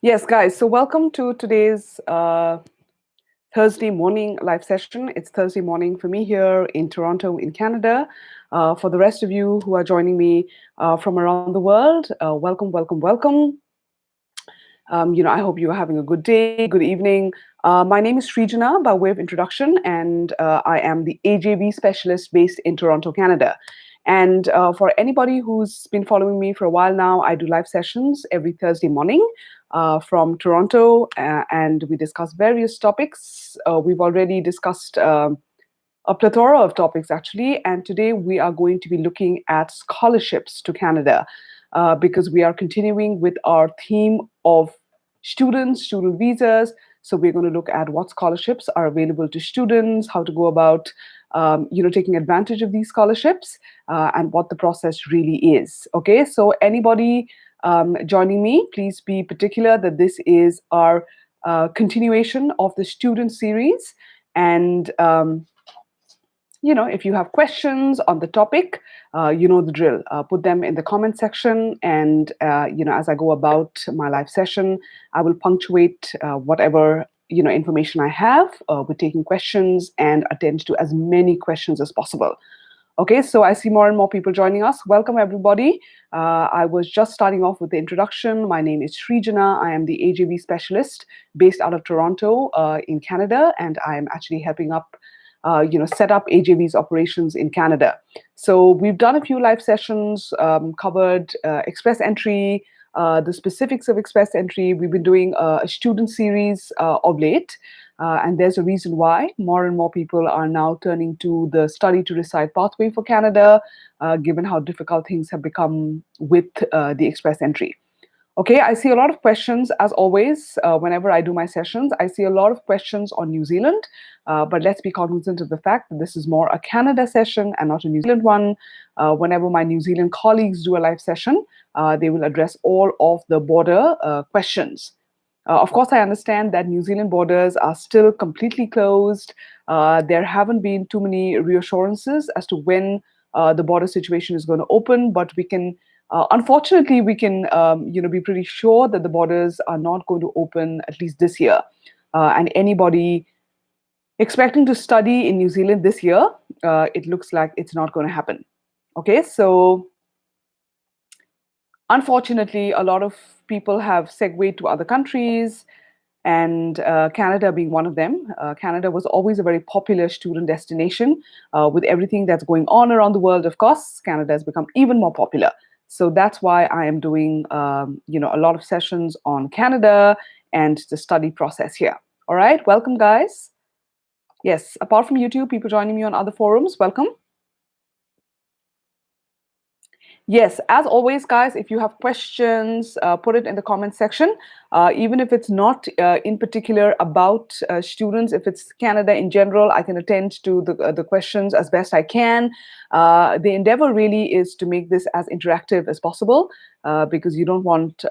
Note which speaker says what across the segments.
Speaker 1: Yes, guys. So welcome to today's Thursday morning live session. It's Thursday morning for me here in Toronto, in Canada. For the rest of you who are joining me from around the world, welcome, welcome, welcome. I hope you are having a good day, good evening. My name is Srijana, by way of introduction, and I am the AJV specialist based in Toronto, Canada. And for anybody who's been following me for a while now, I do live sessions every Thursday morning from Toronto, and we discuss various topics. We've already discussed a plethora of topics, actually, and today we are going to be looking at scholarships to Canada because we are continuing with our theme of student visas. So we're going to look at what scholarships are available to students, how to go about taking advantage of these scholarships, and what the process really is. Okay, so anybody joining me, please be particular that this is our continuation of the student series. And if you have questions on the topic, you know the drill. Put them in the comment section, and as I go about my live session, I will punctuate whatever information I have with taking questions and attend to as many questions as possible. Okay, so I see more and more people joining us. Welcome, everybody. I was just starting off with the introduction. My name is Srijana. I am the AJV specialist based out of Toronto in Canada, and I am actually helping up set up AJV's operations in Canada. So we've done a few live sessions, covered express entry, the specifics of express entry. We've been doing a student series of late. And there's a reason why more and more people are now turning to the study to reside pathway for Canada, given how difficult things have become with the express entry. Okay, I see a lot of questions, as always, whenever I do my sessions. I see a lot of questions on New Zealand, but let's be cognizant of the fact that this is more a Canada session and not a New Zealand one. Whenever my New Zealand colleagues do a live session, they will address all of the border questions. Of course, I understand that New Zealand borders are still completely closed. There haven't been too many reassurances as to when the border situation is going to open, but we can unfortunately, we can be pretty sure that the borders are not going to open at least this year. And anybody expecting to study in New Zealand this year, it looks like it's not going to happen. Okay, so unfortunately, a lot of people have segued to other countries, and Canada being one of them. Canada was always a very popular student destination. With everything that's going on around the world, of course, Canada has become even more popular. So that's why I am doing, a lot of sessions on Canada and the study process here. All right, welcome, guys. Yes, apart from YouTube, people joining me on other forums, welcome. Yes, as always, guys, if you have questions, put it in the comment section. Even if it's not in particular about students, if it's Canada in general, I can attend to the questions as best I can. The endeavor really is to make this as interactive as possible because you don't want,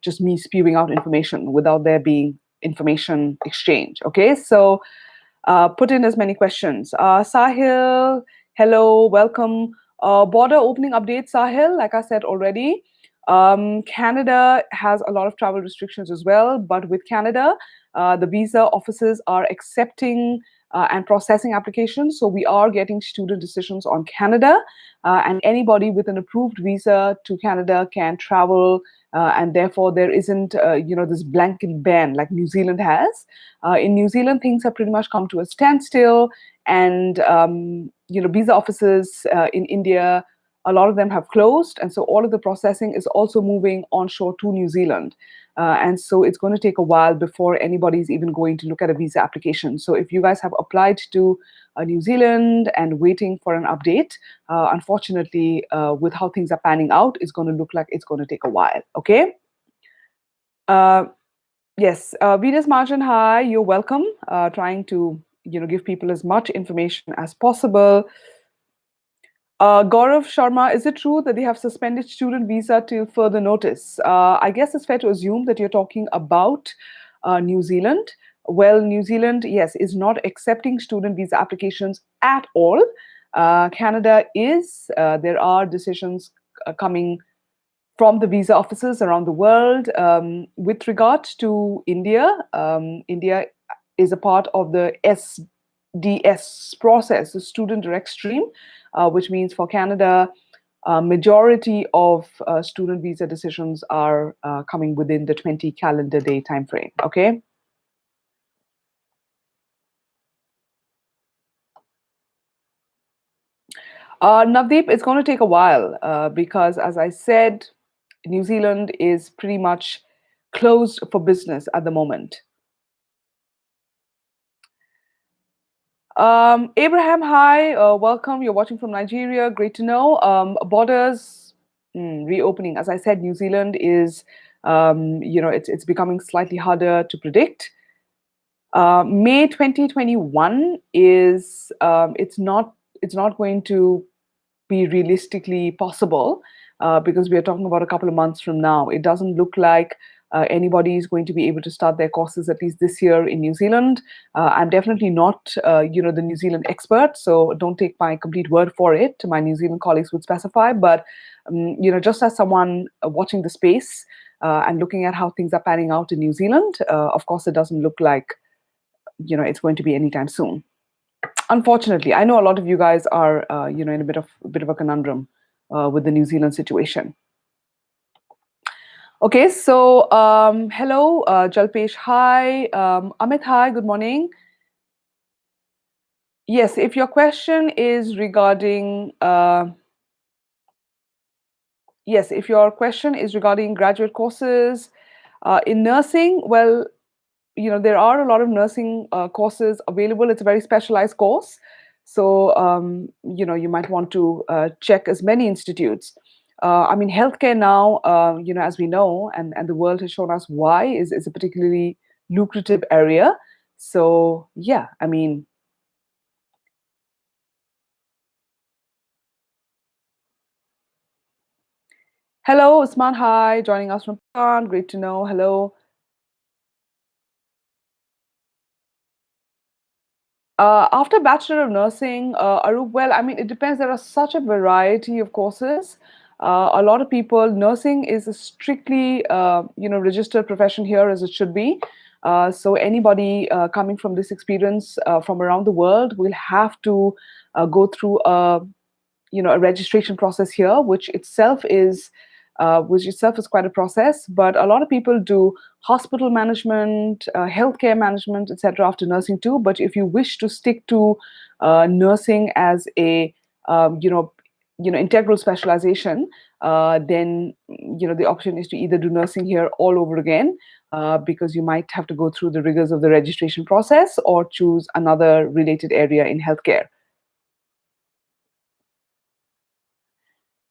Speaker 1: just me spewing out information without there being information exchange. Okay, so put in as many questions. Sahil, hello, welcome. Border opening update, Sahil, like I said already. Canada has a lot of travel restrictions as well, but with Canada, the visa offices are accepting and processing applications. So we are getting student decisions on Canada, and anybody with an approved visa to Canada can travel, and therefore there isn't, this blanket ban like New Zealand has. In New Zealand, things have pretty much come to a standstill, and visa offices in India, a lot of them have closed, and so all of the processing is also moving onshore to New Zealand. And so it's going to take a while before anybody's even going to look at a visa application. So if you guys have applied to New Zealand and waiting for an update, unfortunately, with how things are panning out, it's going to look like it's going to take a while. Okay. Yes, Venus Margin, hi, you're welcome. Trying to give people as much information as possible. Gaurav Sharma, is it true that they have suspended student visa till further notice? I guess it's fair to assume that you're talking about New Zealand. Well, New Zealand, yes, is not accepting student visa applications at all. Canada is. There are decisions coming from the visa offices around the world. With regard to India, India is a part of the SDS process, the Student Direct Stream, which means for Canada, majority of student visa decisions are coming within the 20 calendar day time frame. Okay. Navdeep, it's going to take a while because, as I said, New Zealand is pretty much closed for business at the moment. Abraham, hi, welcome. You're watching from Nigeria. Great to know. Borders reopening. As I said, New Zealand is, it's becoming slightly harder to predict. May 2021 is it's not going to be realistically possible because we are talking about a couple of months from now. It doesn't look like anybody is going to be able to start their courses at least this year in New Zealand. I'm definitely not, the New Zealand expert, so don't take my complete word for it. My New Zealand colleagues would specify, but just as someone watching the space and looking at how things are panning out in New Zealand, of course, it doesn't look like it's going to be anytime soon. Unfortunately, I know a lot of you guys are, in a bit of a conundrum with the New Zealand situation. Okay, so hello, Jalpesh, hi, Amit, hi, good morning. Yes, if your question is regarding, graduate courses in nursing, well, there are a lot of nursing courses available. It's a very specialized course. So, you might want to check as many institutes. Healthcare now, as we know, and the world has shown us why, is a particularly lucrative area. So, yeah, hello, Usman, hi, joining us from Pakistan. Great to know. Hello. After Bachelor of Nursing, Arup, well, it depends. There are such a variety of courses. A lot of people, nursing is a strictly, registered profession here as it should be. So anybody coming from this experience from around the world will have to go through a registration process here, which itself is quite a process. But a lot of people do hospital management, healthcare management, etc. after nursing too. But if you wish to stick to nursing as a integral specialization, then the option is to either do nursing here all over again, because you might have to go through the rigors of the registration process, or choose another related area in healthcare.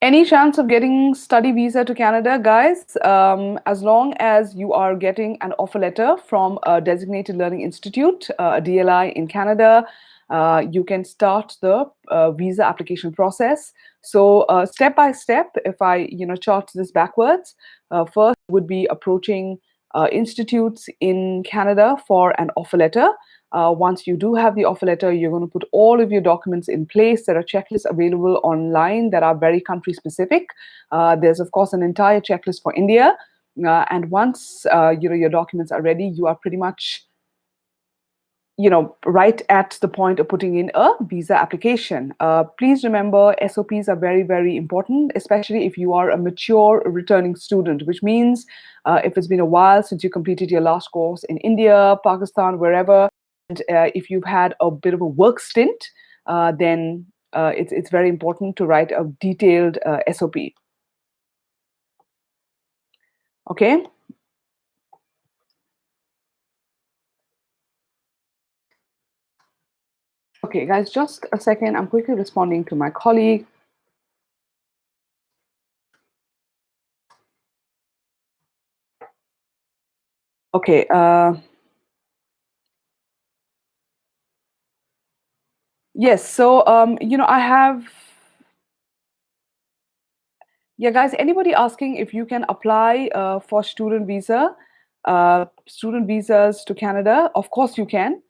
Speaker 1: Any chance of getting study visa to Canada, guys? As long as you are getting an offer letter from a designated learning institute, a DLI in Canada, you can start the visa application process. So step by step, if I chart this backwards, first would be approaching institutes in Canada for an offer letter. Once you do have the offer letter, you're going to put all of your documents in place. There are checklists available online that are very country specific. There's, of course, an entire checklist for India. And once your documents are ready, you are pretty much right at the point of putting in a visa application. Please remember, SOPs are very, very important, especially if you are a mature returning student, which means if it's been a while since you completed your last course in India, Pakistan, wherever, and if you've had a bit of a work stint, then it's very important to write a detailed SOP. Okay. Okay, guys, just a second. I'm quickly responding to my colleague. Okay. Yes. So, I have. Yeah, guys, anybody asking if you can apply for student visas to Canada? Of course you can,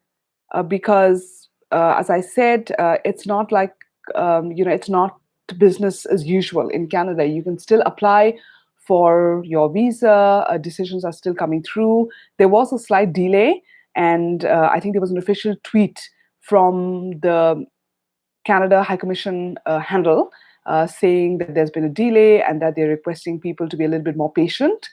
Speaker 1: because as I said, it's not like, it's not business as usual in Canada. You can still apply for your visa. Decisions are still coming through. There was a slight delay, and I think there was an official tweet from the Canada High Commission handle saying that there's been a delay and that they're requesting people to be a little bit more patient.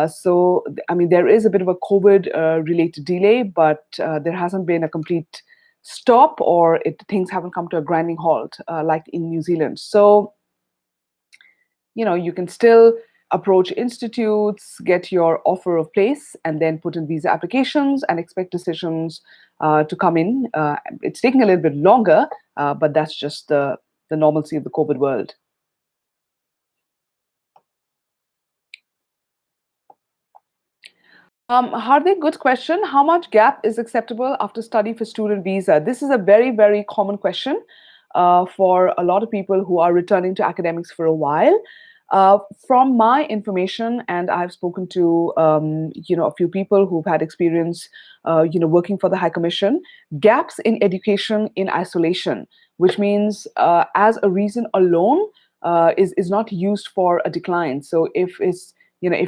Speaker 1: So, I mean, there is a bit of a COVID-related delay, but there hasn't been a complete stop, or things haven't come to a grinding halt like in New Zealand. So, you can still approach institutes, get your offer of place, and then put in visa applications and expect decisions to come in. It's taking a little bit longer, but that's just the normalcy of the COVID world. Hardik, good question. How much gap is acceptable after study for student visa? This is a very, very common question for a lot of people who are returning to academics for a while. From my information, and I've spoken to a few people who've had experience, working for the High Commission, gaps in education in isolation, which means as a reason alone is not used for a decline. So if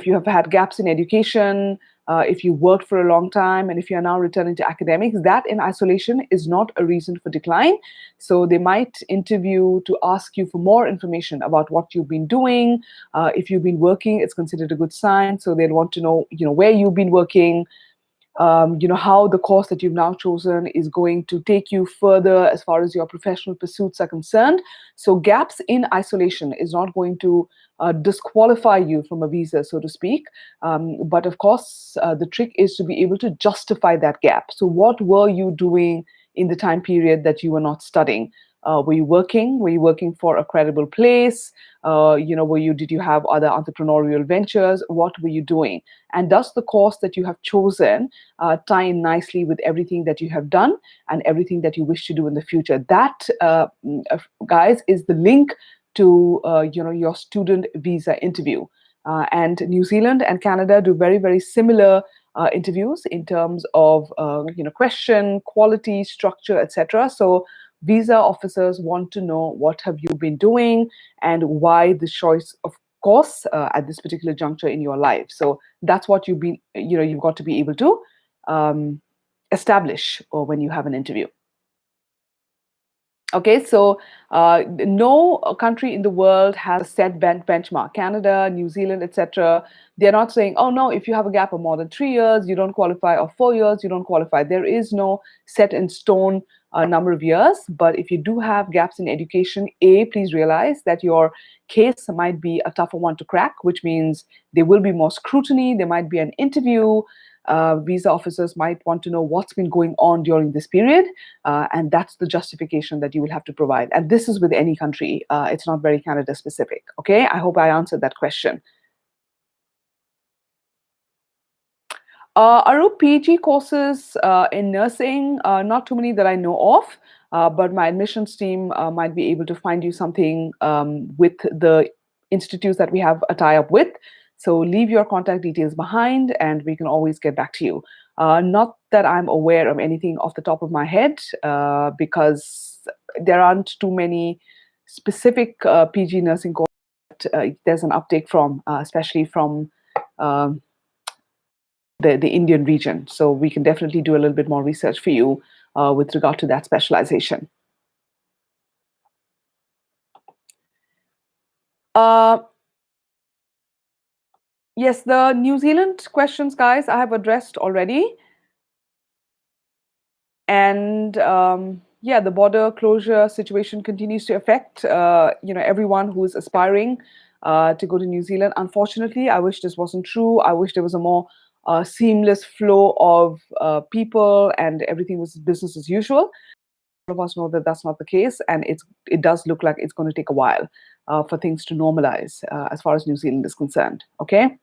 Speaker 1: you have had gaps in education, if you worked for a long time, and if you are now returning to academics, that in isolation is not a reason for decline. So they might interview to ask you for more information about what you've been doing. If you've been working, it's considered a good sign. So they'll want to know, where you've been working, how the course that you've now chosen is going to take you further as far as your professional pursuits are concerned. So gaps in isolation is not going to disqualify you from a visa, so to speak. But of course, the trick is to be able to justify that gap. So what were you doing in the time period that you were not studying? Were you working? Were you working for a credible place? Did you have other entrepreneurial ventures? What were you doing? And does the course that you have chosen tie in nicely with everything that you have done and everything that you wish to do in the future? That, guys, is the link to your student visa interview. And New Zealand and Canada do very, very similar interviews in terms of question, quality, structure, etc. So visa officers want to know what have you been doing and why the choice of course at this particular juncture in your life. So that's what you've got to be able to establish when you have an interview. Okay, so no country in the world has a set benchmark. Canada, New Zealand, etc. They're not saying, oh no, if you have a gap of more than 3 years, you don't qualify, or 4 years, you don't qualify. There is no set in stone number of years. But if you do have gaps in education, please realize that your case might be a tougher one to crack, which means there will be more scrutiny. There might be an interview. Visa officers might want to know what's been going on during this period, and that's the justification that you will have to provide. And this is with any country. It's not very Canada specific. Okay, I hope I answered that question. Arup, PG courses in nursing, not too many that I know of, but my admissions team might be able to find you something with the institutes that we have a tie-up with. So leave your contact details behind and we can always get back to you. Not that I'm aware of anything off the top of my head, because there aren't too many specific PG nursing courses that there's an uptake from, especially from the Indian region. So we can definitely do a little bit more research for you with regard to that specialization. Yes, the New Zealand questions, guys, I have addressed already. And yeah, the border closure situation continues to affect everyone who is aspiring to go to New Zealand. Unfortunately, I wish this wasn't true. I wish there was a more seamless flow of people and everything was business as usual. All of us know that that's not the case, and it does look like it's going to take a while for things to normalize as far as New Zealand is concerned. Okay.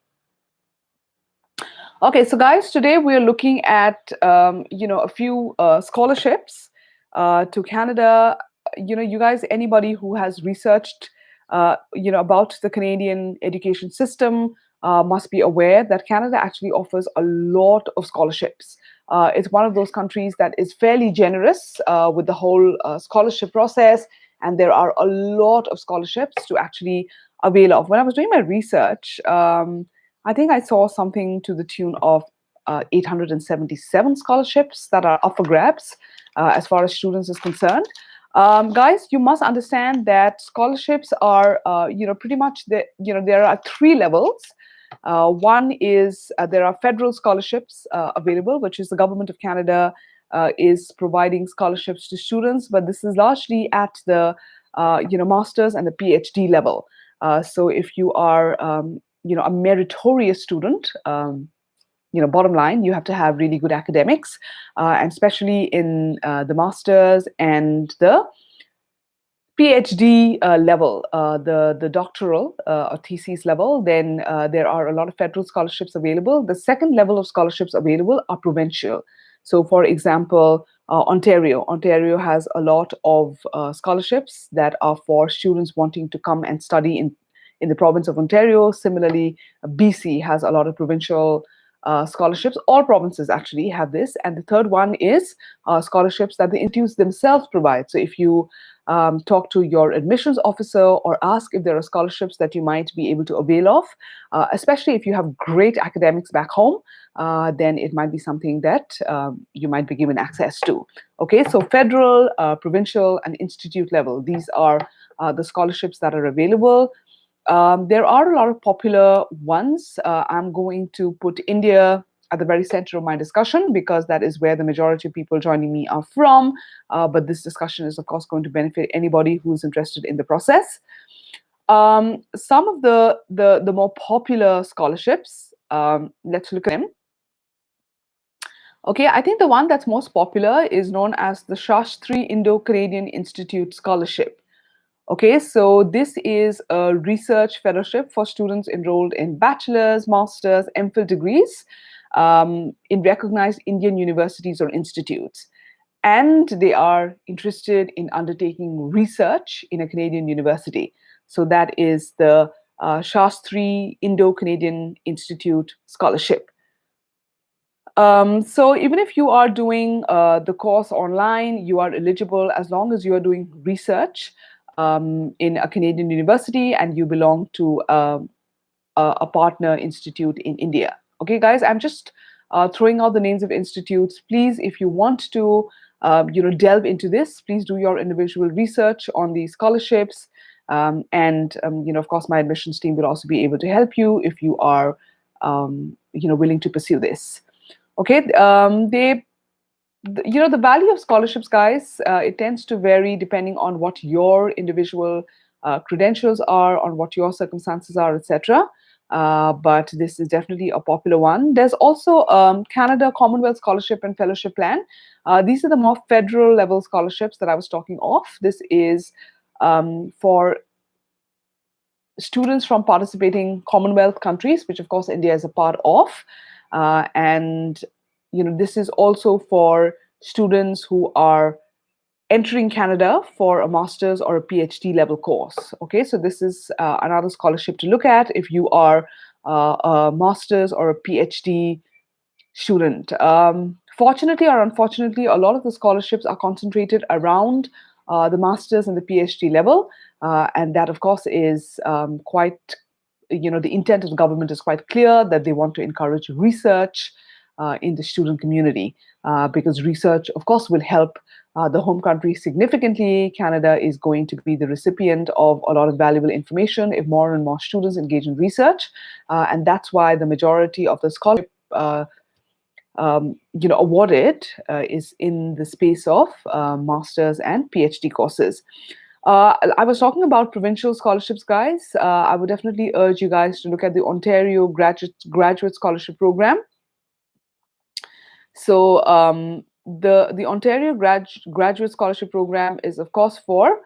Speaker 1: Okay, so guys, today we're looking at a few scholarships to Canada. You guys, anybody who has researched about the Canadian education system must be aware that Canada actually offers a lot of scholarships. It's one of those countries that is fairly generous with the whole scholarship process, and there are a lot of scholarships to actually avail of. When I was doing my research, I think I saw something to the tune of 877 scholarships that are up for grabs as far as students is concerned. Guys, you must understand that scholarships are, pretty much there are three levels. One is there are federal scholarships available, which is the government of Canada is providing scholarships to students, but this is largely at the master's and the PhD level. So if you are a meritorious student, bottom line, you have to have really good academics, and especially in the masters and the PhD level, the doctoral or thesis level. Then there are a lot of federal scholarships available. The second level of scholarships available are provincial. So, for example, Ontario has a lot of scholarships that are for students wanting to come and study in the province of Ontario. Similarly, BC has a lot of provincial scholarships. All provinces actually have this. And the third one is scholarships that the institutes themselves provide. So if you talk to your admissions officer or ask if there are scholarships that you might be able to avail of, especially if you have great academics back home, then it might be something that you might be given access to. Okay, so federal, provincial, and institute level, these are the scholarships that are available. There are a lot of popular ones. I'm going to put India at the very center of my discussion because that is where the majority of people joining me are from. But this discussion is, of course, going to benefit anybody who's interested in the process. Some of the more popular scholarships, let's look at them. Okay, I think the one that's most popular is known as the Shastri Indo-Canadian Institute Scholarship. Okay, so this is a research fellowship for students enrolled in bachelor's, master's, MPhil degrees in recognized Indian universities or institutes. And they are interested in undertaking research in a Canadian university. So that is the Shastri Indo-Canadian Institute Scholarship. So even if you are doing the course online, you are eligible as long as you are doing research in a Canadian university and you belong to a partner institute in India. Okay, guys, I'm just throwing out the names of institutes. Please, if you want to, delve into this, please do your individual research on these scholarships. Of course, my admissions team will also be able to help you if you are, willing to pursue this. Okay, the value of scholarships, guys, it tends to vary depending on what your individual credentials are, on what your circumstances are, etc. But this is definitely a popular one. There's also Canada Commonwealth Scholarship and Fellowship Plan. These are the more federal level scholarships that I was talking of. This is for students from participating Commonwealth countries, which of course India is a part of. This is also for students who are entering Canada for a master's or a PhD level course. Okay, so this is another scholarship to look at if you are a master's or a PhD student. Fortunately or unfortunately, a lot of the scholarships are concentrated around the master's and the PhD level, and that, of course, is quite, the intent of the government is quite clear that they want to encourage research in the student community because research, of course, will help the home country significantly. Canada is going to be the recipient of a lot of valuable information if more and more students engage in research, and that's why the majority of the scholarship awarded is in the space of master's and PhD courses. I was talking about provincial scholarships, guys. I would definitely urge you guys to look at the Ontario Graduate Scholarship Program. So the Ontario Graduate Scholarship Program is, of course, for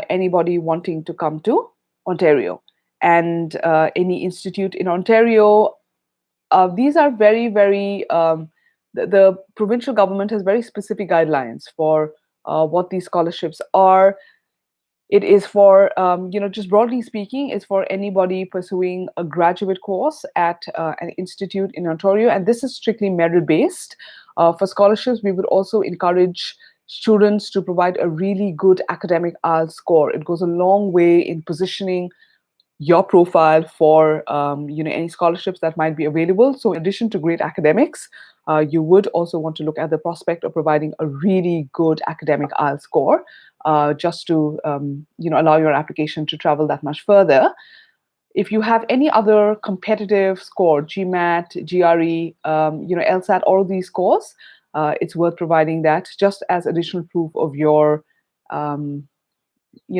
Speaker 1: anybody wanting to come to Ontario, and any institute in Ontario. These are very, very, the provincial government has very specific guidelines for what these scholarships are. It is for, just broadly speaking, it's for anybody pursuing a graduate course at an institute in Ontario, and this is strictly merit-based. For scholarships, we would also encourage students to provide a really good academic IELTS score. It goes a long way in positioning your profile for any scholarships that might be available. So in addition to great academics, you would also want to look at the prospect of providing a really good academic IELTS score, just to allow your application to travel that much further. If you have any other competitive score, GMAT, GRE, LSAT, all of these scores, it's worth providing that just as additional proof of your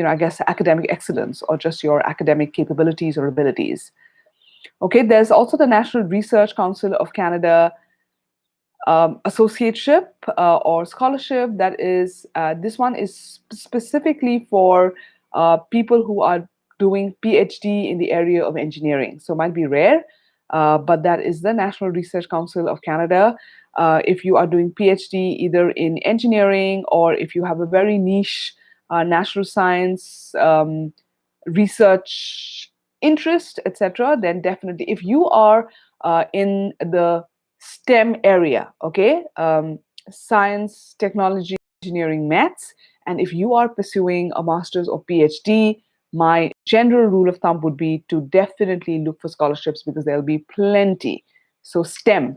Speaker 1: I guess, academic excellence or just your academic capabilities or abilities. Okay, there's also the National Research Council of Canada associateship or scholarship. That is, this one is specifically for people who are doing PhD in the area of engineering. So it might be rare, but that is the National Research Council of Canada. If you are doing PhD either in engineering or if you have a very niche natural science research interest, etc., then definitely, if you are in the STEM area, okay, science, technology, engineering, maths, and if you are pursuing a master's or PhD, my general rule of thumb would be to definitely look for scholarships because there'll be plenty. So STEM,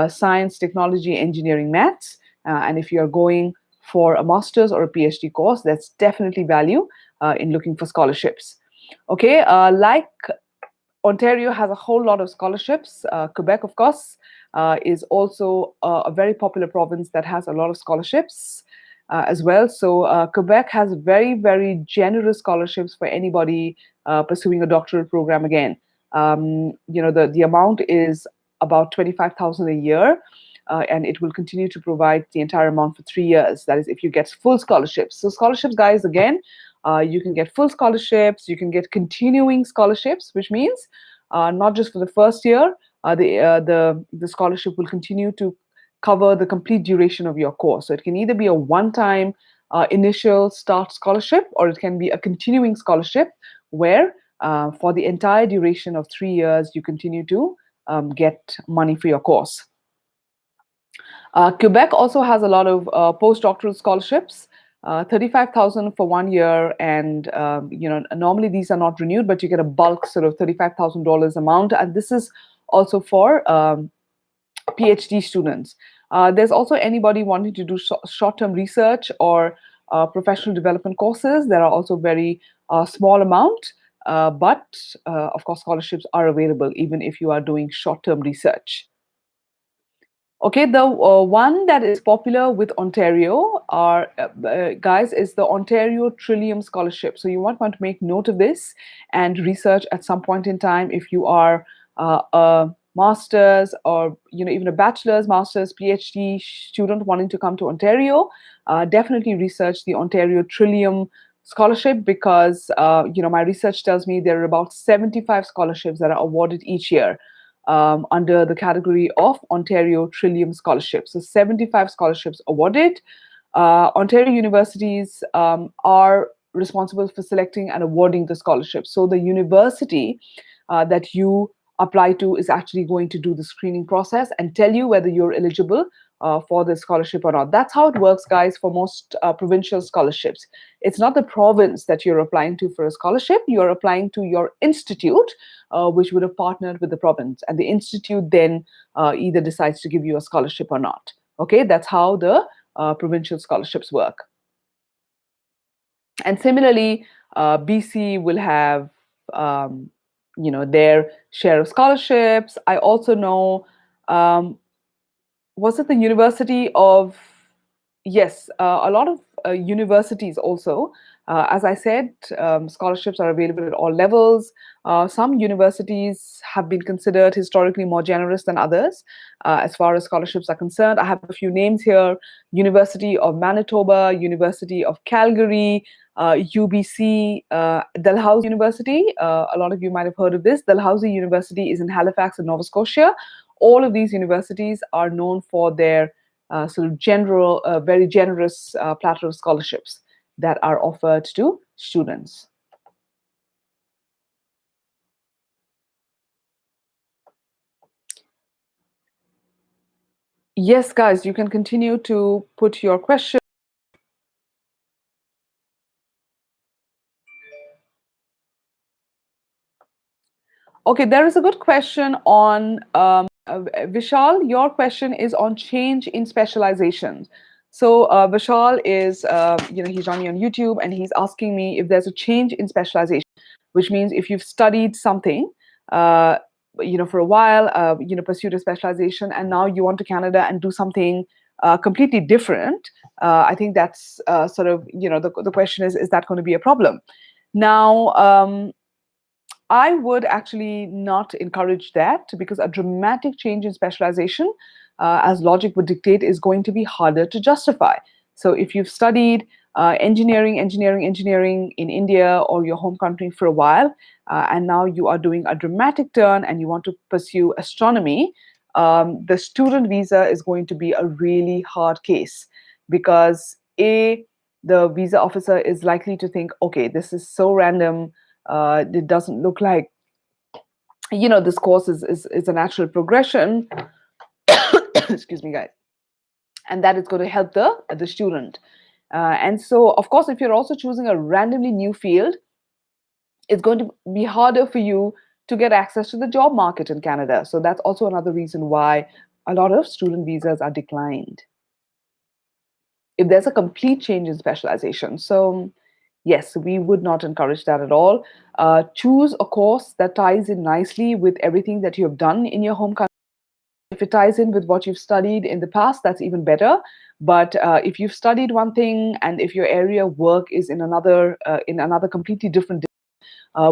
Speaker 1: science, technology, engineering, maths, and if you're going for a master's or a PhD course, that's definitely value in looking for scholarships. Okay, like Ontario has a whole lot of scholarships. Quebec, of course, is also a very popular province that has a lot of scholarships as well. So Quebec has very, very generous scholarships for anybody pursuing a doctoral program. Again, the amount is about 25,000 a year. And it will continue to provide the entire amount for 3 years. That is, if you get full scholarships. So scholarships, guys, again, you can get full scholarships. You can get continuing scholarships, which means not just for the first year. The scholarship will continue to cover the complete duration of your course. So it can either be a one-time initial start scholarship, or it can be a continuing scholarship where for the entire duration of 3 years, you continue to get money for your course. Quebec also has a lot of postdoctoral scholarships, 35,000 for 1 year, and normally these are not renewed, but you get a bulk sort of $35,000 amount, and this is also for PhD students. There's also anybody wanting to do short-term research or professional development courses. There are also very small amount, but of course scholarships are available even if you are doing short-term research. Okay, the one that is popular with Ontario guys, is the Ontario Trillium Scholarship. So you might want to make note of this and research at some point in time if you are a master's or even a bachelor's, master's, PhD student wanting to come to Ontario. Definitely research the Ontario Trillium Scholarship because my research tells me there are about 75 scholarships that are awarded each year. Under the category of Ontario Trillium Scholarships. So 75 scholarships awarded. Ontario universities are responsible for selecting and awarding the scholarships. So the university that you apply to is actually going to do the screening process and tell you whether you're eligible for the scholarship or not. That's how it works, guys, for most provincial scholarships. It's not the province that you're applying to for a scholarship. You're applying to your institute, which would have partnered with the province. And the institute then either decides to give you a scholarship or not. Okay, that's how the provincial scholarships work. And similarly, BC will have their share of scholarships. I also know, was it the University of, yes, a lot of universities also. As I said, scholarships are available at all levels. Some universities have been considered historically more generous than others as far as scholarships are concerned. I have a few names here: University of Manitoba, University of Calgary, UBC, Dalhousie University. A lot of you might have heard of this. Dalhousie University is in Halifax in Nova Scotia. All of these universities are known for their sort of general, very generous platter of scholarships that are offered to students. Yes, guys, you can continue to put your questions. Okay, there is a good question on Vishal. Your question is on change in specializations. So Vishal is, he's on me on YouTube, and he's asking me if there's a change in specialization, which means if you've studied something, uh, for a while, pursued a specialization, and now you want to Canada and do something completely different. I think that's sort of, the question is that going to be a problem? Now, I would actually not encourage that, because a dramatic change in specialization, as logic would dictate, is going to be harder to justify. So if you've studied engineering in India or your home country for a while, and now you are doing a dramatic turn and you want to pursue astronomy, the student visa is going to be a really hard case, because the visa officer is likely to think, okay, this is so random, it doesn't look like, this course is a natural progression. Excuse me, guys. And that is going to help the student. And so, of course, if you're also choosing a randomly new field, it's going to be harder for you to get access to the job market in Canada. So that's also another reason why a lot of student visas are declined if there's a complete change in specialization. So yes, we would not encourage that at all. Choose a course that ties in nicely with everything that you have done in your home country. If it ties in with what you've studied in the past, that's even better. But if you've studied one thing, and if your area of work is in another completely different,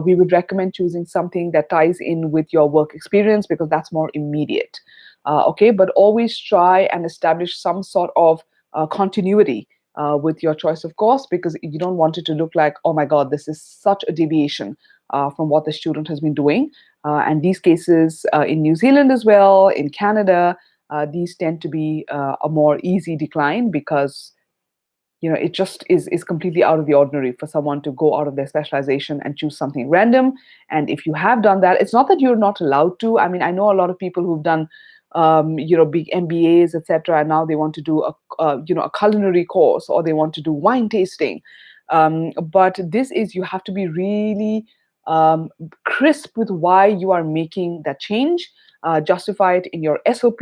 Speaker 1: we would recommend choosing something that ties in with your work experience, because that's more immediate. Okay, but always try and establish some sort of continuity with your choice of course, because you don't want it to look like, oh my God, this is such a deviation from what the student has been doing. And these cases in New Zealand as well, in Canada, these tend to be a more easy decline, because it just is completely out of the ordinary for someone to go out of their specialization and choose something random. And if you have done that, it's not that you're not allowed to. I mean, I know a lot of people who've done big MBAs, etc., and now they want to do a culinary course, or they want to do wine tasting. But this is, you have to be really crisp with why you are making that change. Justify it in your SOP.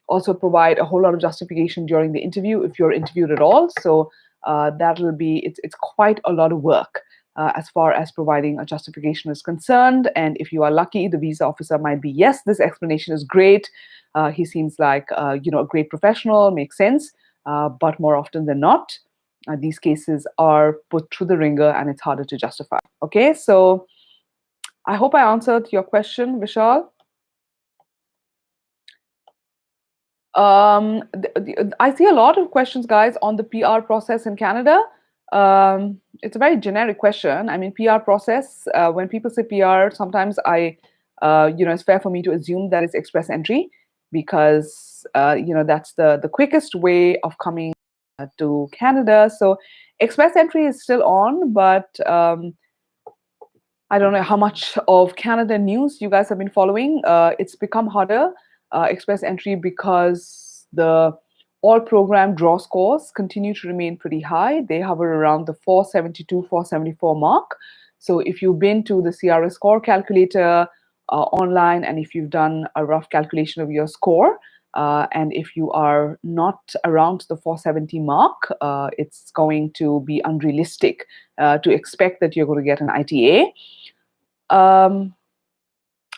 Speaker 1: Also provide a whole lot of justification during the interview, if you're interviewed at all. So that'll be, it's quite a lot of work as far as providing a justification is concerned. And if you are lucky, the visa officer might be, yes, this explanation is great. He seems like a great professional, makes sense. But more often than not, these cases are put through the ringer and it's harder to justify. Okay, so I hope I answered your question, Vishal. I see a lot of questions, guys, on the PR process in Canada. It's a very generic question. I mean, PR process, when people say PR, sometimes it's fair for me to assume that it's express entry, because, that's the quickest way of coming to Canada. So express entry is still on, but I don't know how much of Canada news you guys have been following. It's become harder, express entry, because the all program draw scores continue to remain pretty high. They hover around the 472, 474 mark. So if you've been to the CRS score calculator online, and if you've done a rough calculation of your score, and if you are not around the 470 mark, it's going to be unrealistic to expect that you're going to get an ITA.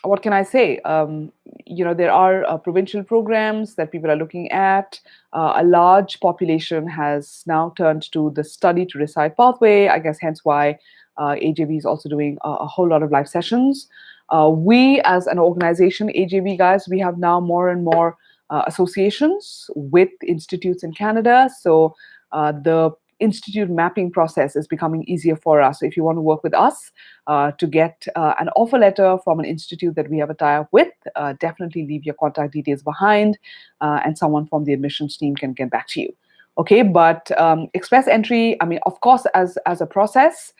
Speaker 1: What can I say? There are provincial programs that people are looking at. A large population has now turned to the study to reside pathway. I guess hence why AJV is also doing a whole lot of live sessions. We, as an organization, AJV guys, we have now more and more associations with institutes in Canada. So the institute mapping process is becoming easier for us. So if you want to work with us to get an offer letter from an institute that we have a tie-up with, definitely leave your contact details behind, and someone from the admissions team can get back to you. Okay, but express entry, I mean, of course, as a process,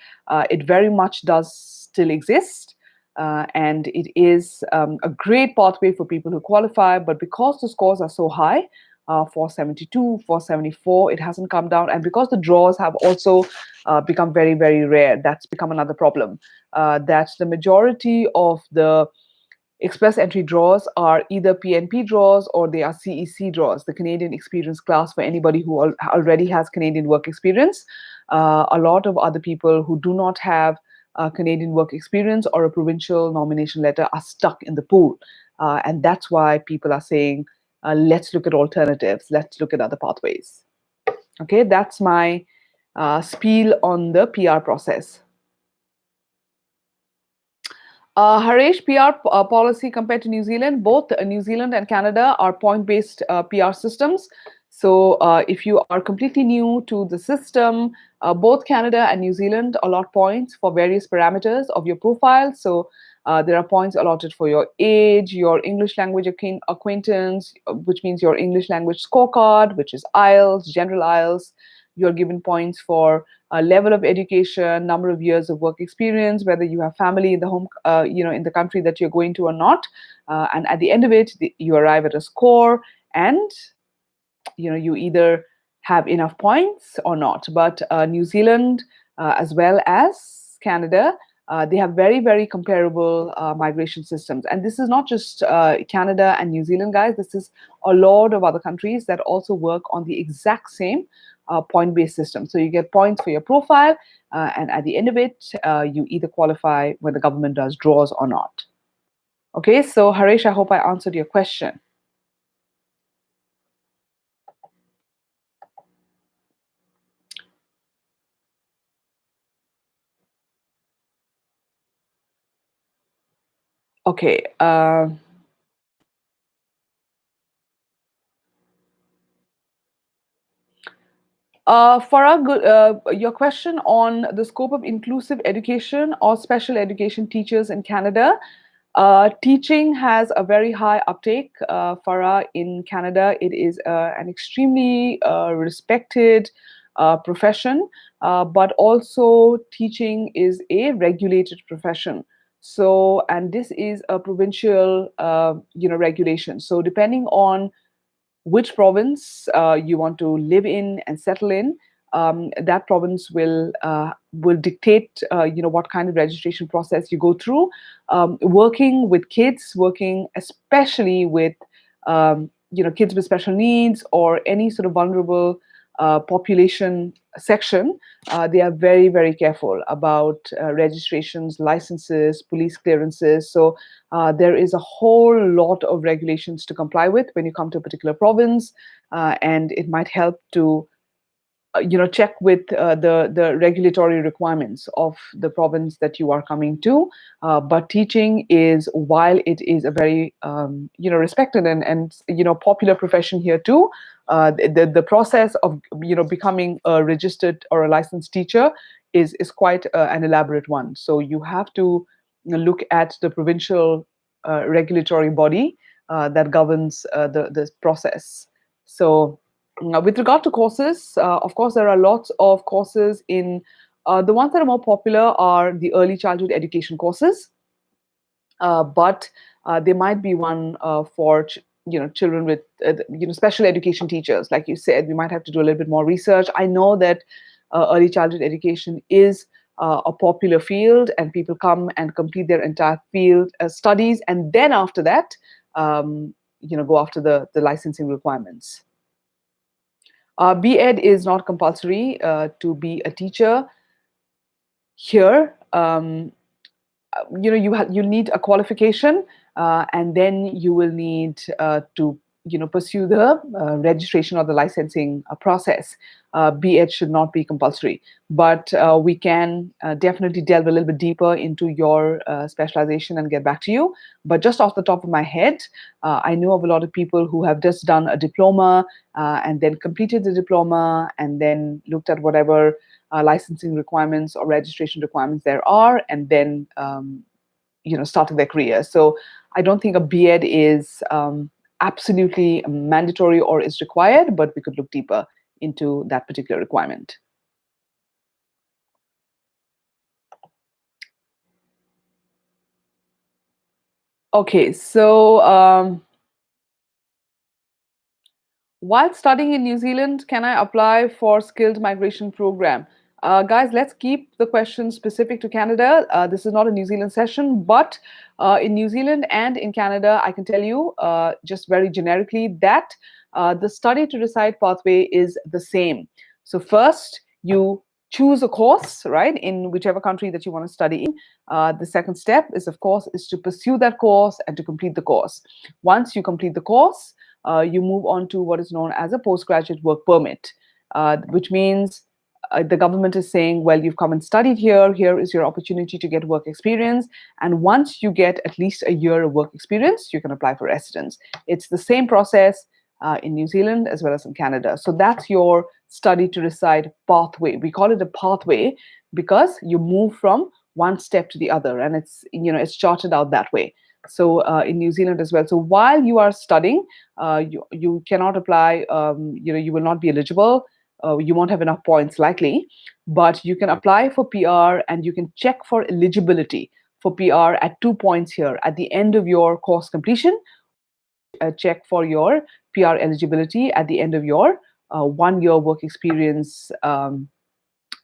Speaker 1: it very much does still exist. And it is a great pathway for people who qualify, but because the scores are so high, 472, 474. It hasn't come down. And because the draws have also become very, very rare, that's become another problem. That the majority of the express entry draws are either PNP draws or they are CEC draws, the Canadian Experience class for anybody who already has Canadian work experience. A lot of other people who do not have Canadian work experience or a provincial nomination letter are stuck in the pool. And that's why people are saying, let's look at alternatives, let's look at other pathways. Okay, that's my spiel on the PR process. Harish, PR policy compared to New Zealand, both New Zealand and Canada are point-based PR systems. So if you are completely new to the system, both Canada and New Zealand allot points for various parameters of your profile. So there are points allotted for your age, your English language acquaintance, which means your English language scorecard, which is IELTS, general IELTS. You're given points for level of education, number of years of work experience, whether you have family in the home, in the country that you're going to or not. And at the end of it, you arrive at a score, and you either have enough points or not. But New Zealand, as well as Canada, they have very, very comparable migration systems. And this is not just Canada and New Zealand, guys. This is a lot of other countries that also work on the exact same point-based system. So you get points for your profile, and at the end of it, you either qualify when the government does draws or not. Okay, so Harish, I hope I answered your question. Okay. Your question on the scope of inclusive education or special education teachers in Canada. Teaching has a very high uptake. Farah, in Canada, it is an extremely respected profession, but also teaching is a regulated profession. So, and this is a provincial, regulation. So, depending on which province you want to live in and settle in, that province will dictate what kind of registration process you go through. Working with kids, working especially with kids with special needs or any sort of vulnerable population section, they are very, very careful about registrations, licenses, police clearances. So there is a whole lot of regulations to comply with when you come to a particular province, and it might help to check with the regulatory requirements of the province that you are coming to. But teaching is, while it is a very respected and popular profession here too, the process of becoming a registered or a licensed teacher is quite an elaborate one. So you have to look at the provincial regulatory body that governs the process. So with regard to courses, of course, there are lots of courses in the ones that are more popular are the early childhood education courses, but there might be one for children with special education teachers. Like you said, we might have to do a little bit more research. I know that early childhood education is a popular field, and people come and complete their entire field studies, and then after that, go after the licensing requirements. B.Ed is not compulsory to be a teacher here. You need a qualification, and then you will need to pursue the registration or the licensing process. B.Ed should not be compulsory, but we can definitely delve a little bit deeper into your specialization and get back to you. But just off the top of my head, I know of a lot of people who have just done a diploma and then completed the diploma and then looked at whatever licensing requirements or registration requirements there are, and then started their career. So I don't think a B.Ed is absolutely mandatory or is required, but we could look deeper into that particular requirement. Okay, so While studying in New Zealand, can I apply for skilled migration program? Guys, let's keep the question specific to Canada. This is not a New Zealand session, but in New Zealand and in Canada, I can tell you just very generically that the study to decide pathway is the same. So first, you choose a course, right, in whichever country that you want to study in. The second step is, of course, is to pursue that course and to complete the course. Once you complete the course, you move on to what is known as a postgraduate work permit, which means the government is saying, well, you've come and studied here. Here is your opportunity to get work experience. And once you get at least a year of work experience, you can apply for residence. It's the same process in New Zealand as well as in Canada. So that's your study to decide pathway. We call it a pathway because you move from one step to the other, and it's charted out that way. So in New Zealand as well. So while you are studying, you cannot apply. You will not be eligible. You won't have enough points likely, but you can apply for PR and you can check for eligibility for PR at 2 points here at the end of your course completion. Check for your PR eligibility at the end of your 1 year work experience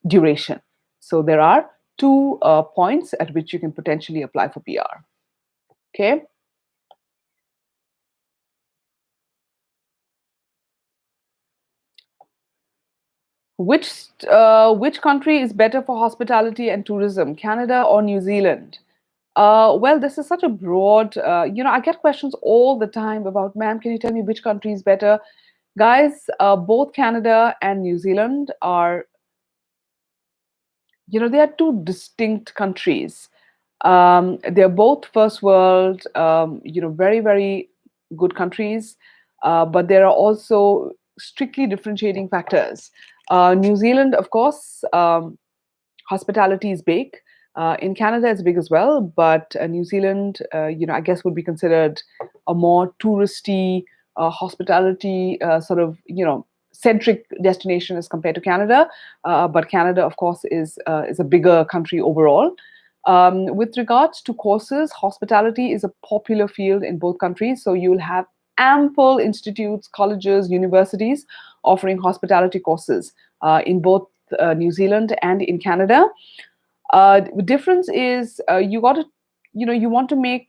Speaker 1: duration. So there are 2 points at which you can potentially apply for PR. Okay. Which country is better for hospitality and tourism, Canada or New Zealand? Well, this is such a broad, I get questions all the time about, ma'am, can you tell me which country is better? Guys, both Canada and New Zealand are, they are two distinct countries. They're both first world, very, very good countries, but there are also strictly differentiating factors. New Zealand, of course, hospitality is big. In Canada, it's big as well, but New Zealand, I guess would be considered a more touristy, hospitality sort of, centric destination as compared to Canada. But Canada, of course, is a bigger country overall. With regards to courses, hospitality is a popular field in both countries. So you'll have ample institutes, colleges, universities offering hospitality courses in both New Zealand and in Canada. The difference is you got to, you want to make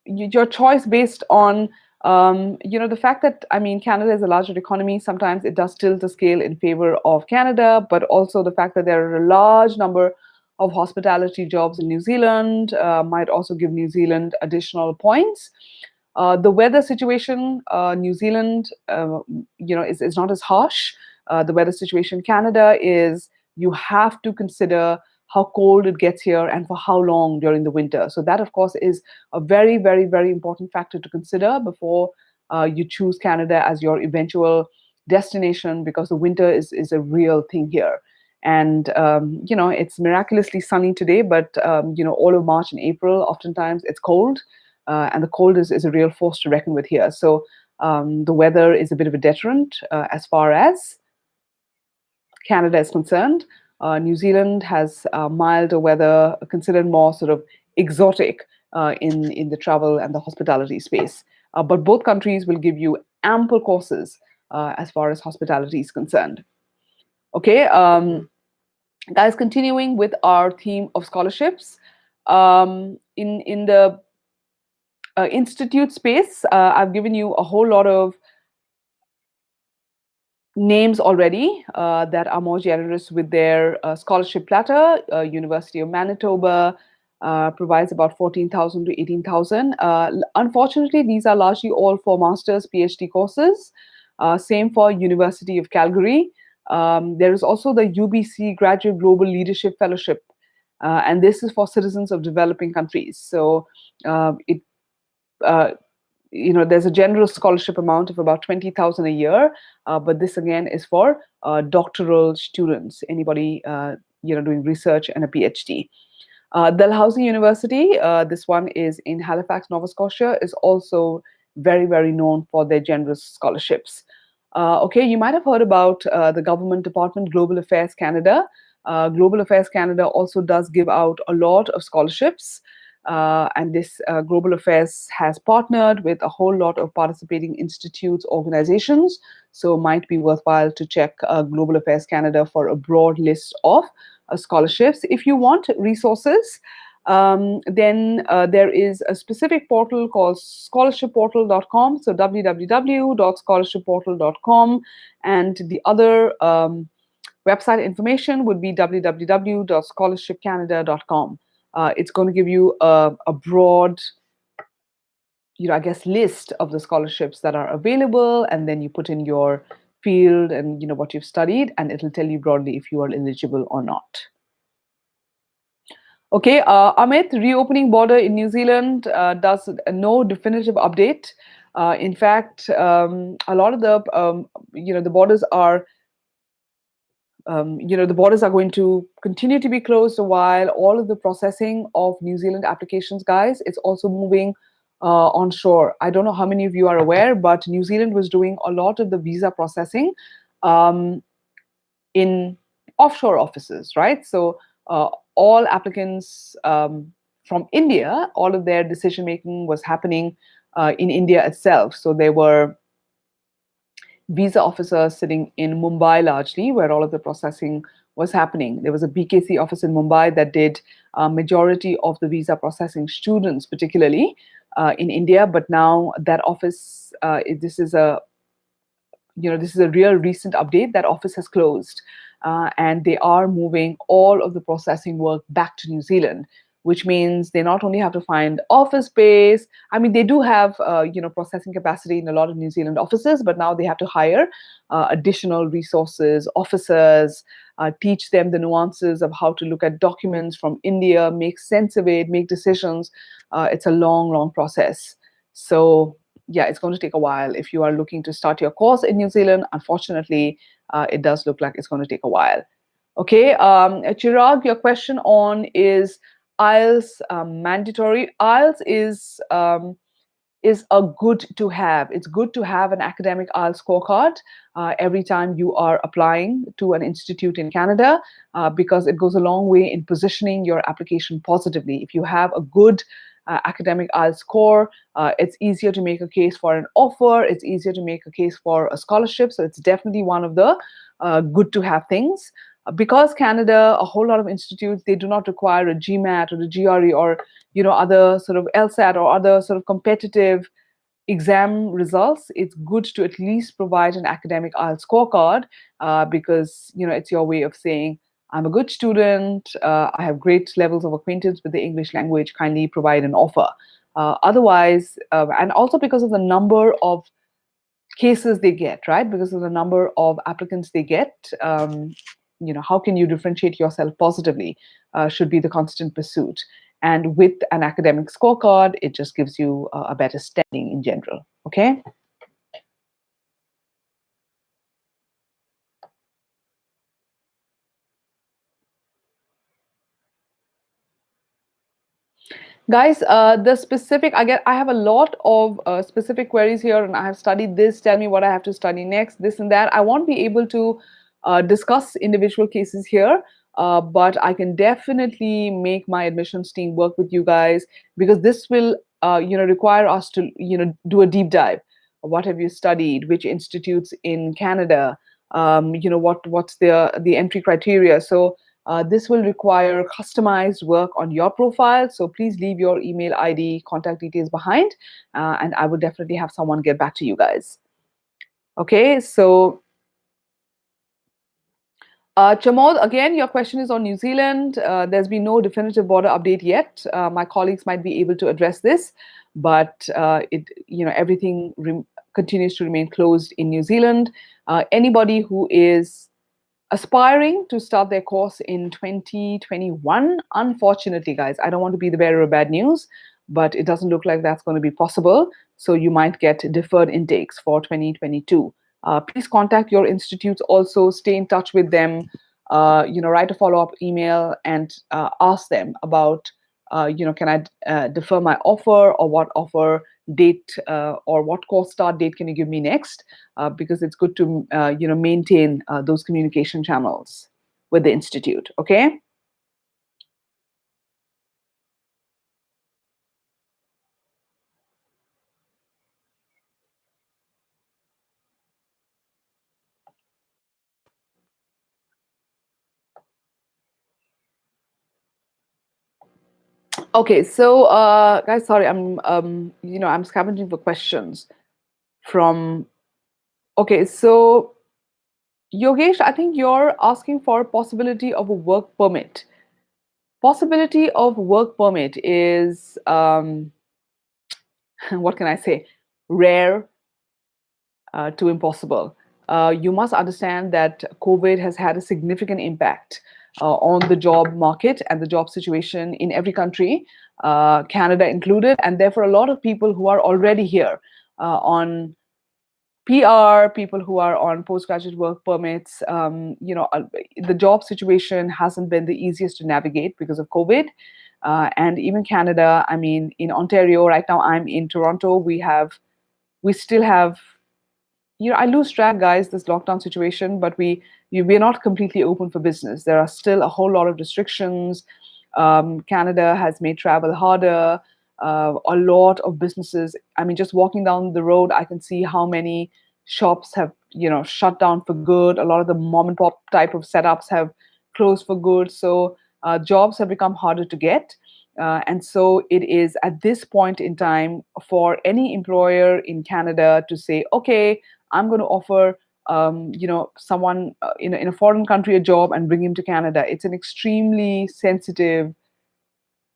Speaker 1: your choice based on, the fact that, Canada is a larger economy. Sometimes it does tilt the scale in favor of Canada, but also the fact that there are a large number of hospitality jobs in New Zealand might also give New Zealand additional points. The weather situation, New Zealand, is not as harsh. The weather situation, Canada, is you have to consider how cold it gets here and for how long during the winter. So that, of course, is a very, very, very important factor to consider before you choose Canada as your eventual destination, because the winter is a real thing here. And, it's miraculously sunny today, but, all of March and April, oftentimes it's cold. And the cold is a real force to reckon with here. So the weather is a bit of a deterrent as far as Canada is concerned. New Zealand has milder weather, considered more sort of exotic in the travel and the hospitality space. But both countries will give you ample courses as far as hospitality is concerned. Okay, guys, continuing with our theme of scholarships. In the institute space, I've given you a whole lot of names already that are more generous with their scholarship platter. University of Manitoba provides about 14,000 to 18,000. Unfortunately, these are largely all for master's, PhD courses. Same for University of Calgary. There is also the UBC Graduate Global Leadership Fellowship, and this is for citizens of developing countries. So there's a general scholarship amount of about 20,000 a year, but this again is for doctoral students, anybody doing research and a PhD. Dalhousie University, this one is in Halifax, Nova Scotia, is also very, very known for their generous scholarships. Okay, you might have heard about the government department, Global Affairs Canada. Global Affairs Canada also does give out a lot of scholarships. And this Global Affairs has partnered with a whole lot of participating institutes, organizations. So might be worthwhile to check Global Affairs Canada for a broad list of scholarships. If you want resources, then there is a specific portal called scholarshipportal.com. So www.scholarshipportal.com. And the other website information would be www.scholarshipcanada.com. It's going to give you a broad, I guess, list of the scholarships that are available, and then you put in your field and what you've studied, and it'll tell you broadly if you are eligible or not. Okay, Amit, reopening border in New Zealand does no definitive update. In fact, a lot of the the borders are the borders are going to continue to be closed while all of the processing of New Zealand applications, guys, it's also moving onshore. I don't know how many of you are aware, but New Zealand was doing a lot of the visa processing um, in offshore offices, right? So all applicants from India, all of their decision making was happening in India itself. So they were visa officers sitting in Mumbai largely, where all of the processing was happening. There was a BKC office in Mumbai that did majority of the visa processing, students particularly in India. But now that office, this is a real recent update. That office has closed, and they are moving all of the processing work back to New Zealand, which means they not only have to find office space. I mean, they do have processing capacity in a lot of New Zealand offices, but now they have to hire additional resources, officers, teach them the nuances of how to look at documents from India, make sense of it, make decisions. It's a long, long process. So yeah, it's going to take a while. If you are looking to start your course in New Zealand, unfortunately, it does look like it's going to take a while. Okay, Chirag, your question on is Ielts mandatory. Ielts is a good to have. It's good to have an academic IELTS scorecard every time you are applying to an institute in Canada because it goes a long way in positioning your application positively. If you have a good academic IELTS score, it's easier to make a case for an offer. It's easier to make a case for a scholarship. So it's definitely one of the good to have things. Because Canada, a whole lot of institutes, they do not require a GMAT or a GRE or other sort of LSAT or other sort of competitive exam results. It's good to at least provide an academic IELTS scorecard because it's your way of saying, I'm a good student, I have great levels of acquaintance with the English language, kindly provide an offer. Otherwise, and also because of the number of cases they get, right? Because of the number of applicants they get, how can you differentiate yourself positively should be the constant pursuit. And with an academic scorecard, it just gives you a better standing in general, okay? Guys, the specific, I have a lot of specific queries here, and I have studied this. Tell me what I have to study next, this and that. I won't be able to discuss individual cases here, but I can definitely make my admissions team work with you guys because this will, require us to, do a deep dive. What have you studied? Which institutes in Canada? What's the entry criteria? So this will require customized work on your profile. So please leave your email ID, contact details behind, and I will definitely have someone get back to you guys. Okay, so Chamod, again, your question is on New Zealand. There's been no definitive border update yet. My colleagues might be able to address this, but everything continues to remain closed in New Zealand. Anybody who is aspiring to start their course in 2021, unfortunately, guys, I don't want to be the bearer of bad news, but it doesn't look like that's going to be possible. So you might get deferred intakes for 2022. Please contact your institutes also, stay in touch with them, write a follow-up email and ask them about, can I defer my offer, or what offer date or what course start date can you give me next? Because it's good to, maintain those communication channels with the institute, okay? Okay, so guys, sorry, I'm scavenging for questions from. Okay, so Yogesh, I think you're asking for possibility of a work permit. Possibility of work permit is what can I say? Rare to impossible. You must understand that COVID has had a significant impact on the job market and the job situation in every country, Canada included, and therefore a lot of people who are already here on PR, people who are on postgraduate work permits, the job situation hasn't been the easiest to navigate because of COVID. And even Canada, I mean, in Ontario, right now I'm in Toronto, we still have, I lose track, guys, this lockdown situation, but we're not completely open for business. There are still a whole lot of restrictions. Canada has made travel harder. A lot of businesses. I mean, just walking down the road, I can see how many shops have shut down for good. A lot of the mom and pop type of setups have closed for good. So jobs have become harder to get. And so it is at this point in time for any employer in Canada to say, okay, I'm going to offer someone in a foreign country a job and bring him to Canada. It's an extremely sensitive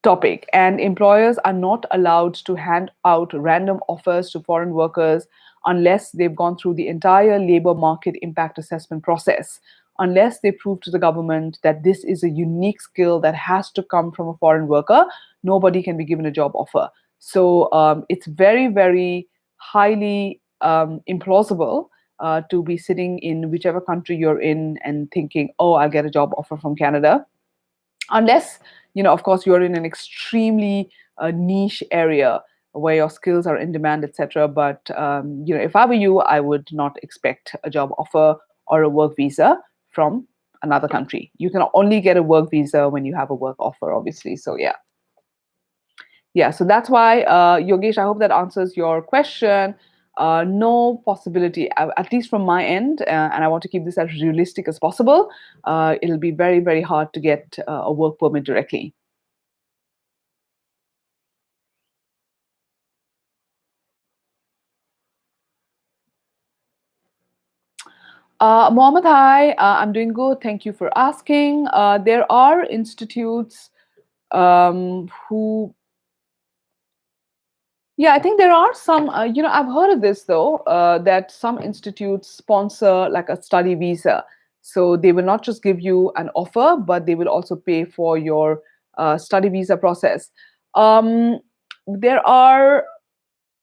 Speaker 1: topic, and employers are not allowed to hand out random offers to foreign workers unless they've gone through the entire labor market impact assessment process, unless they prove to the government that this is a unique skill that has to come from a foreign worker. Nobody can be given a job offer. So it's very, very highly implausible to be sitting in whichever country you're in and thinking, oh, I'll get a job offer from Canada, unless of course you're in an extremely niche area where your skills are in demand, etc. But if I were you, I would not expect a job offer or a work visa from another country. You can only get a work visa when you have a work offer, obviously. So yeah, so that's why, Yogesh, I hope that answers your question. No possibility, at least from my end, and I want to keep this as realistic as possible. It'll be very, very hard to get a work permit directly. Mohammed, hi. I'm doing good. Thank you for asking. There are institutes who, yeah, I think there are some, I've heard of this though, that some institutes sponsor like a study visa. So they will not just give you an offer, but they will also pay for your study visa process. Um, there are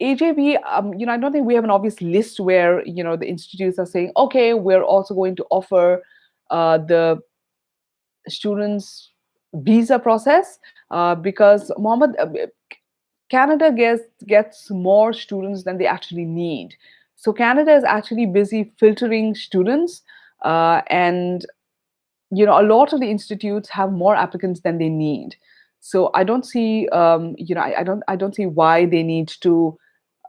Speaker 1: AJB, I don't think we have an obvious list where, the institutes are saying, okay, we're also going to offer the students visa process because Mohammed, Canada gets more students than they actually need. So Canada is actually busy filtering students, and a lot of the institutes have more applicants than they need. So I don't see, I don't see why they need to,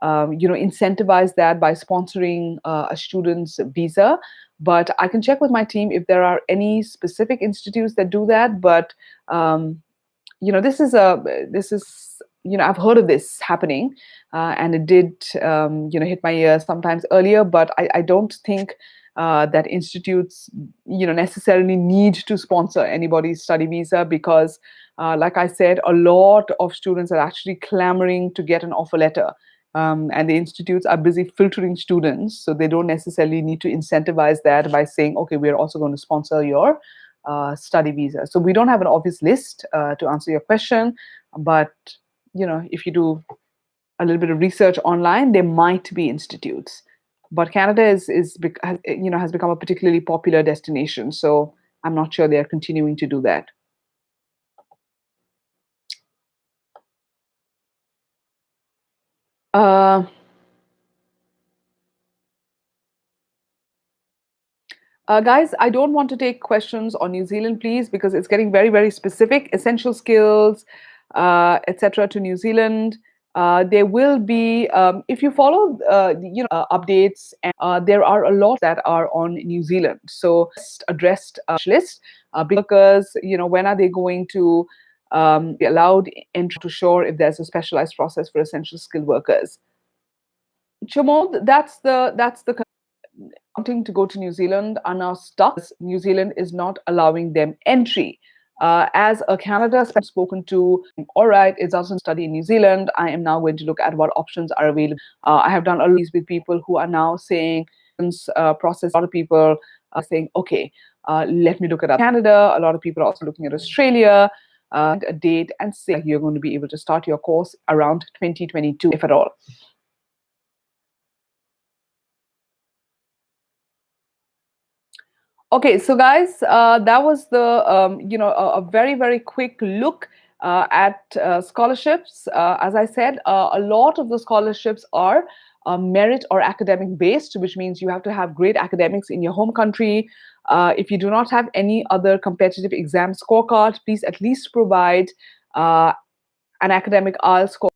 Speaker 1: incentivize that by sponsoring a student's visa. But I can check with my team if there are any specific institutes that do that. But this is I've heard of this happening, and it did hit my ear sometimes earlier, but I don't think that institutes necessarily need to sponsor anybody's study visa because like I said, a lot of students are actually clamoring to get an offer letter, and the institutes are busy filtering students, so they don't necessarily need to incentivize that by saying, okay, we're also going to sponsor your study visa. So we don't have an obvious list to answer your question, but if you do a little bit of research online, there might be institutes. But Canada has become a particularly popular destination, so I'm not sure they are continuing to do that. Uh, Guys, I don't want to take questions on New Zealand, please, because it's getting very, very specific. Essential skills, etc. to New Zealand. There will be, if you follow, updates, and there are a lot that are on New Zealand. So just addressed list, because when are they going to allowed entry to shore if there's a specialized process for essential skilled workers. Chomod, that's the wanting to go to New Zealand are now stuck. New Zealand is not allowing them entry. As a Canada spoken to, all right, it's also a study in New Zealand. I am now going to look at what options are available. I have done a lot of these with people who are now saying, process. A lot of people are saying, okay, let me look at Canada. A lot of people are also looking at Australia. A date and say you're going to be able to start your course around 2022, if at all. Okay, so guys, that was the a very very quick look at scholarships. As I said, a lot of the scholarships are merit or academic based, which means you have to have great academics in your home country. If you do not have any other competitive exam scorecard, please at least provide an academic IELTS score.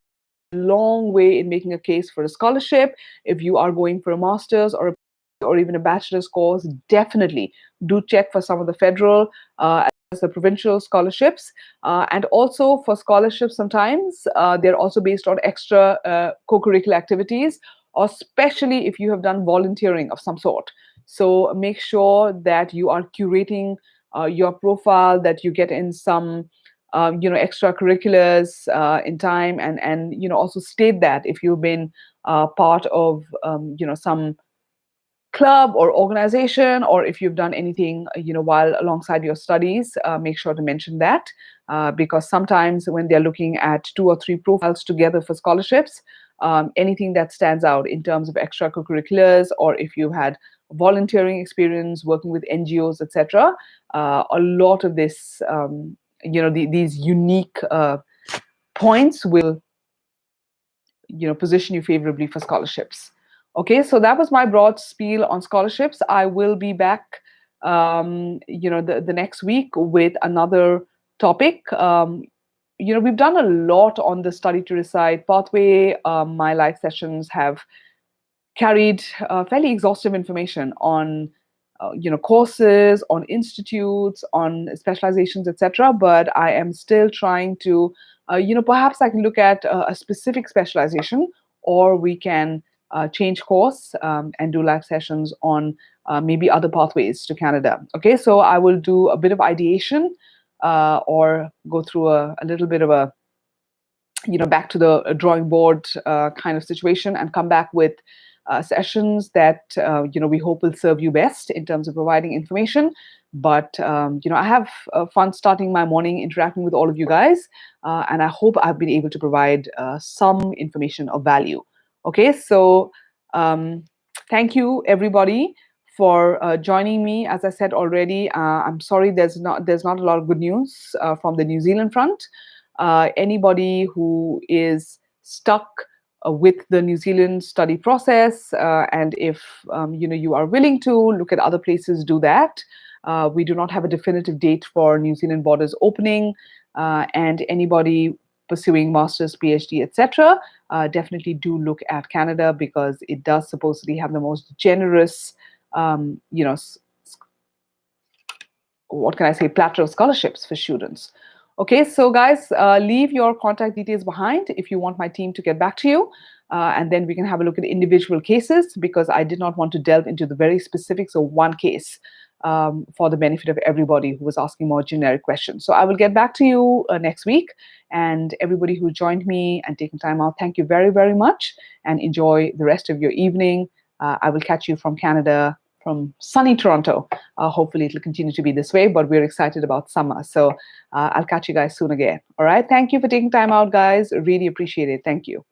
Speaker 1: Long way in making a case for a scholarship. If you are going for a master's or even a bachelor's course, definitely do check for some of the federal as the provincial scholarships. And also for scholarships, sometimes they're also based on extra co-curricular activities, or especially if you have done volunteering of some sort. So make sure that you are curating your profile, that you get in some extracurriculars in time, and also state that if you've been part of some club or organization, or if you've done anything while alongside your studies, make sure to mention that, because sometimes when they're looking at 2 or 3 profiles together for scholarships, anything that stands out in terms of extracurriculars, or if you had volunteering experience working with NGOs, etc., a lot of this these unique points will position you favorably for scholarships. Okay, so that was my broad spiel on scholarships. I will be back the next week with another topic. We've done a lot on the study to decide pathway. My live sessions have carried fairly exhaustive information on courses, on institutes, on specializations, etc. But I am still trying to perhaps I can look at a specific specialization, or we can change course and do live sessions on maybe other pathways to Canada. Okay, so I will do a bit of ideation or go through a little bit of a back to the drawing board kind of situation, and come back with sessions that we hope will serve you best in terms of providing information. But I have fun starting my morning interacting with all of you guys, and I hope I've been able to provide some information of value. Okay, so thank you everybody for joining me. As I said already, I'm sorry there's not a lot of good news from the New Zealand front. Anybody who is stuck with the New Zealand study process, and if you are willing to look at other places, do that. We do not have a definitive date for New Zealand borders opening, and anybody pursuing master's, PhD, etc., definitely do look at Canada, because it does supposedly have the most generous, what can I say, platter of scholarships for students. Okay, so guys, leave your contact details behind if you want my team to get back to you. And then we can have a look at individual cases, because I did not want to delve into the very specifics of one case for the benefit of everybody who was asking more generic questions. So I will get back to you next week. And everybody who joined me and taken time out, thank you very, very much, and enjoy the rest of your evening. I will catch you from Canada, from sunny Toronto. Hopefully it'll continue to be this way, but we're excited about summer. So I'll catch you guys soon again. All right. Thank you for taking time out, guys. Really appreciate it. Thank you.